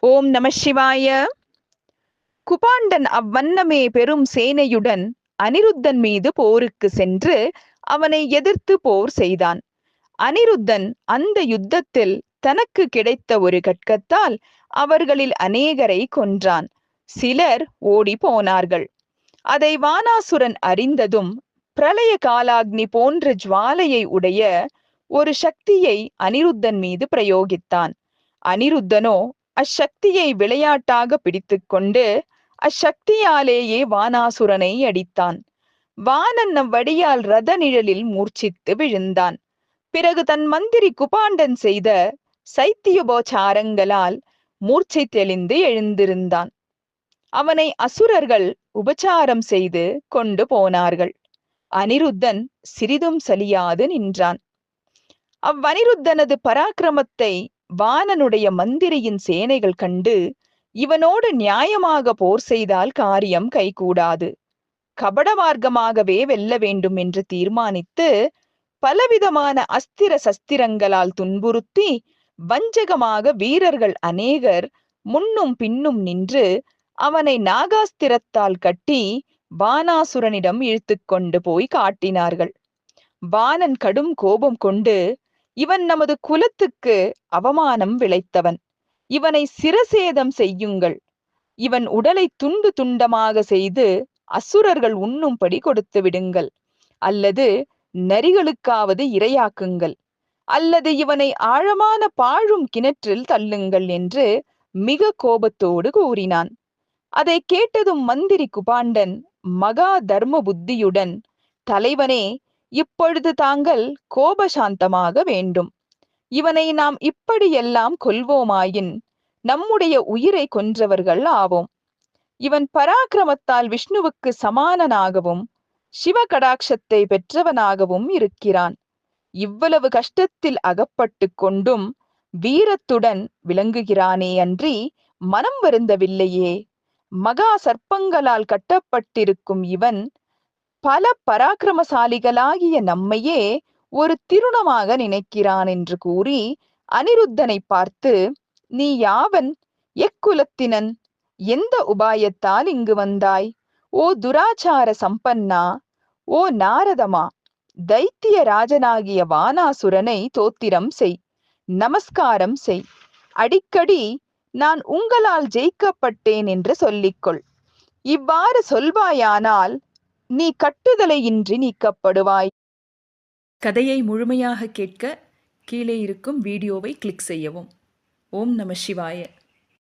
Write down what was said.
ஓம் நம சிவாய. குபாண்டன் அவ்வண்ணமே பெரும் சேனையுடன் அனிருத்தன் மீது போருக்கு சென்று அவனை எதிர்த்து போர் செய்தான். அனிருத்தன் அந்த யுத்தத்தில் தனக்கு கிடைத்த ஒரு கட்கத்தால் அவர்களில் அநேகரை கொன்றான். சிலர் ஓடி போனார்கள். அதை வானாசுரன் அறிந்ததும் பிரளய காலாக்னி போன்ற ஜுவாலையை உடைய ஒரு சக்தியை அனிருத்தன் மீது பிரயோகித்தான். அனிருத்தனோ அச்சக்தியை விளையாட்டாக பிடித்துக்கொண்டு அச்சக்தியாலேயே வானாசுரனை அடித்தான். வானன் அவ்வடியால் ரத நிழலில் மூர்ச்சித்து விழுந்தான். பிறகு தன் மந்திரி குபாண்டன் செய்த சைத்தியோபசாரங்களால் மூர்ச்சை தெளிந்து எழுந்திருந்தான். அவனை அசுரர்கள் உபசாரம் செய்து கொண்டு போனார்கள். அனிருத்தன் சிறிதும் சலியாது நின்றான். அவ்வனிருத்தனது பராக்கிரமத்தை வானனுடைய மந்திரியின் சேனைகள் கண்டு, இவனோடு நியாயமாக போர் செய்தால் காரியம் கைகூடாது, கபட மார்க்கமாகவே வெல்ல வேண்டும் என்று தீர்மானித்து பலவிதமான அஸ்திர சஸ்திரங்களால் துன்புறுத்தி வஞ்சகமாக வீரர்கள் அநேகர் முன்னும் பின்னும் நின்று அவனை நாகாஸ்திரத்தால் கட்டி வானாசுரனிடம் இழுத்து கொண்டு போய் காட்டினார்கள். வானன் கடும் கோபம் கொண்டு, இவன் நமது குலத்துக்கு அவமானம் விளைத்தவன், இவனை சிரசேதம் செய்யுங்கள், இவன் உடலை துண்டு துண்டமாக செய்து அசுரர்கள் உண்ணும்படி கொடுத்து விடுங்கள், அல்லது நரிகளுக்காவது இரையாக்குங்கள், அல்லது இவனை ஆழமான பாழும் கிணற்றில் தள்ளுங்கள் என்று மிக கோபத்தோடு கூறினான். அதை கேட்டதும் மந்திரி குபாண்டன் மகா தர்ம புத்தியுடன், தலைவனே, இப்பொழுது தாங்கள் கோபசாந்தமாக வேண்டும். இவனை நாம் இப்படியெல்லாம் கொல்வோமாயின் நம்முடைய உயிரை கொன்றவர்கள் ஆவோம். இவன் பராக்கிரமத்தால் விஷ்ணுவுக்கு சமானனாகவும் சிவ கடாட்சத்தை பெற்றவனாகவும் இருக்கிறான். இவ்வளவு கஷ்டத்தில் அகப்பட்டு கொண்டும் வீரத்துடன் விளங்குகிறானே அன்றி மனம் வருந்தவில்லையே. மகா சர்ப்பங்களால் கட்டப்பட்டிருக்கும் இவன் பல பராக்கிரமசாலிகளாகிய நம்மையே ஒரு திருணமாக நினைக்கிறான் என்று கூறி அனிருத்தனை பார்த்து, நீ யாவன்? எக்குலத்தினன்? எந்த உபாயத்தால் இங்கு வந்தாய்? ஓ துராச்சார சம்பன்னா, ஓ நாரதமா, தைத்திய ராஜனாகிய வானாசுரனை தோத்திரம் செய், நமஸ்காரம் செய். அடிக்கடி நான் உங்களால் ஜெயிக்கப்பட்டேன் என்று சொல்லிக்கொள். இவ்வாறு சொல்வாயானால் நீ கட்டுதலையின்றி நீக்கப்படுவாய். கதையை முழுமையாக கேட்க கீழே இருக்கும் வீடியோவை கிளிக் செய்யவும். ஓம் நம சிவாய.